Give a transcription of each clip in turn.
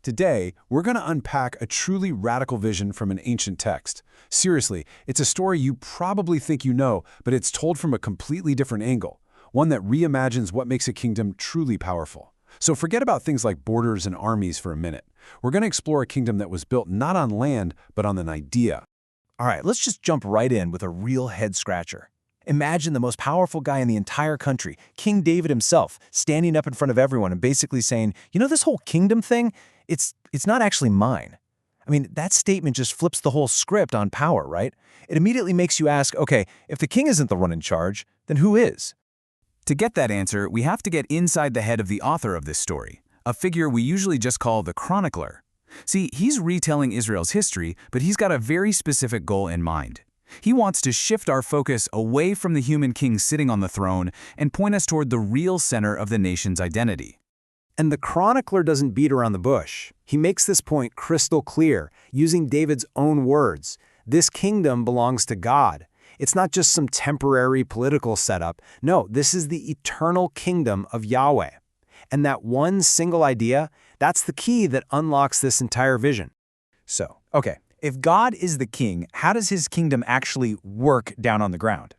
Today, we're going to unpack a truly radical vision from an ancient text. Seriously, it's a story you probably think you know, but it's told from a completely different angle, one that reimagines what makes a kingdom truly powerful. So forget about things like borders and armies for a minute. We're going to explore a kingdom that was built not on land, but on an idea. All right, let's just jump right in with a real head-scratcher. Imagine the most powerful guy in the entire country, King David himself, standing up in front of everyone and basically saying, you know, this whole kingdom thing, it's not actually mine. I mean, that statement just flips the whole script on power, right? It immediately makes you ask, okay, if the king isn't the one in charge, then who is? To get that answer, we have to get inside the head of the author of this story, a figure we usually just call the chronicler. See, he's retelling Israel's history, but he's got a very specific goal in mind. He wants to shift our focus away from the human king sitting on the throne and point us toward the real center of the nation's identity. And the chronicler doesn't beat around the bush. He makes this point crystal clear, using David's own words. This kingdom belongs to God. It's not just some temporary political setup. No, this is the eternal kingdom of Yahweh. And that one single idea, that's the key that unlocks this entire vision. So, okay, if God is the king, how does his kingdom actually work down on the ground?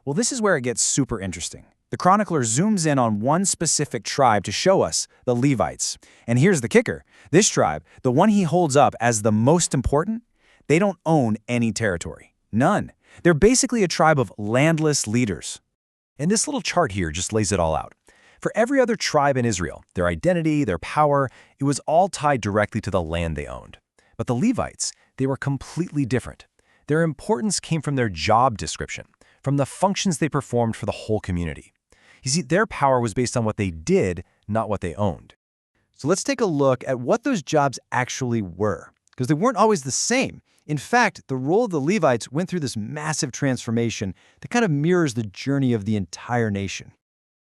Well, this is where it gets super interesting. The chronicler zooms in on one specific tribe to show us, the Levites. And here's the kicker. This tribe, the one he holds up as the most important, they don't own any territory. None. They're basically a tribe of landless leaders. And this little chart here just lays it all out. For every other tribe in Israel, their identity, their power, it was all tied directly to the land they owned. But the Levites, they were completely different. Their importance came from their job description, from the functions they performed for the whole community. You see, their power was based on what they did, not what they owned. So let's take a look at what those jobs actually were, because they weren't always the same. In fact, the role of the Levites went through this massive transformation that kind of mirrors the journey of the entire nation.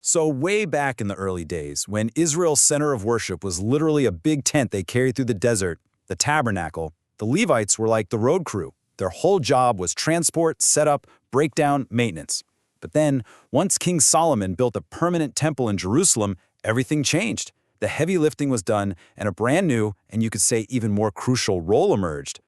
So way back in the early days, when Israel's center of worship was literally a big tent they carried through the desert, the tabernacle, the Levites were like the road crew. Their whole job was transport, setup, breakdown, maintenance. But then, once King Solomon built a permanent temple in Jerusalem, everything changed. The heavy lifting was done, and a brand new, and you could say even more crucial role emerged.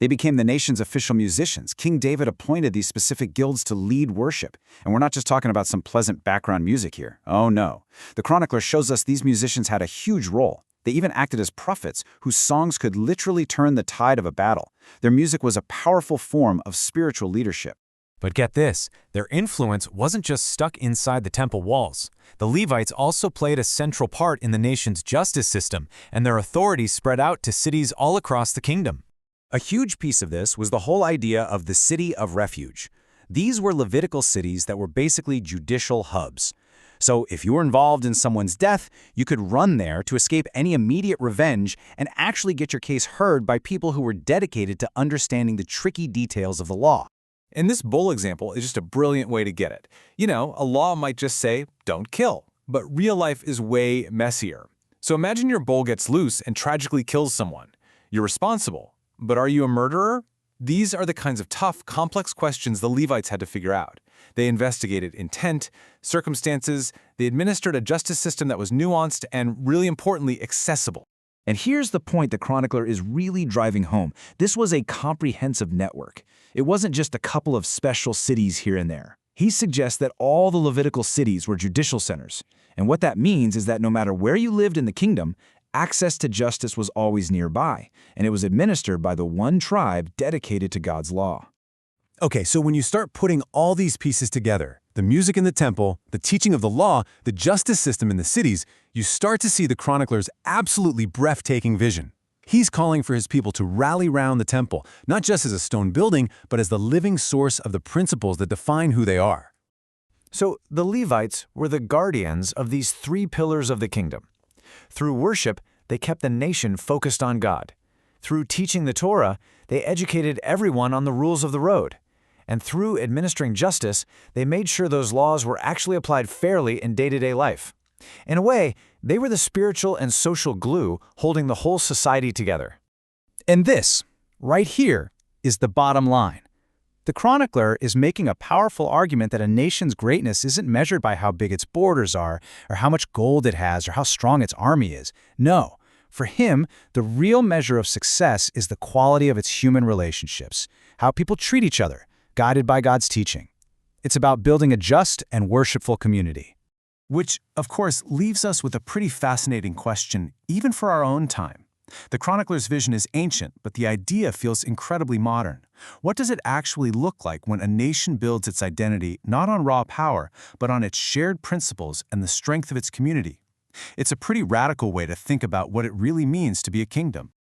They became the nation's official musicians. King David appointed these specific guilds to lead worship. And we're not just talking about some pleasant background music here. Oh no. The chronicler shows us these musicians had a huge role. They even acted as prophets, whose songs could literally turn the tide of a battle. Their music was a powerful form of spiritual leadership. But get this, their influence wasn't just stuck inside the temple walls. The Levites also played a central part in the nation's justice system, and their authority spread out to cities all across the kingdom. A huge piece of this was the whole idea of the city of refuge. These were Levitical cities that were basically judicial hubs. So if you were involved in someone's death, you could run there to escape any immediate revenge and actually get your case heard by people who were dedicated to understanding the tricky details of the law. And this bull example is just a brilliant way to get it. You know, a law might just say, don't kill, but real life is way messier. So imagine your bull gets loose and tragically kills someone. You're responsible, but are you a murderer? These are the kinds of tough, complex questions the Levites had to figure out. They investigated intent, circumstances, they administered a justice system that was nuanced and, really importantly, accessible. And here's the point the chronicler is really driving home. This was a comprehensive network. It wasn't just a couple of special cities here and there. He suggests that all the Levitical cities were judicial centers. And what that means is that no matter where you lived in the kingdom, access to justice was always nearby, and it was administered by the one tribe dedicated to God's law. Okay, so when you start putting all these pieces together, the music in the temple, the teaching of the law, the justice system in the cities, you start to see the chronicler's absolutely breathtaking vision. He's calling for his people to rally round the temple, not just as a stone building, but as the living source of the principles that define who they are. So the Levites were the guardians of these three pillars of the kingdom. Through worship, they kept the nation focused on God. Through teaching the Torah, they educated everyone on the rules of the road. And through administering justice, they made sure those laws were actually applied fairly in day-to-day life. In a way, they were the spiritual and social glue holding the whole society together. And this, right here, is the bottom line. The chronicler is making a powerful argument that a nation's greatness isn't measured by how big its borders are, or how much gold it has, or how strong its army is. No, For him, the real measure of success is the quality of its human relationships, how people treat each other, guided by God's teaching. It's about building a just and worshipful community. Which, of course, leaves us with a pretty fascinating question, even for our own time. The chronicler's vision is ancient, but the idea feels incredibly modern. What does it actually look like when a nation builds its identity not on raw power, but on its shared principles and the strength of its community? It's a pretty radical way to think about what it really means to be a kingdom.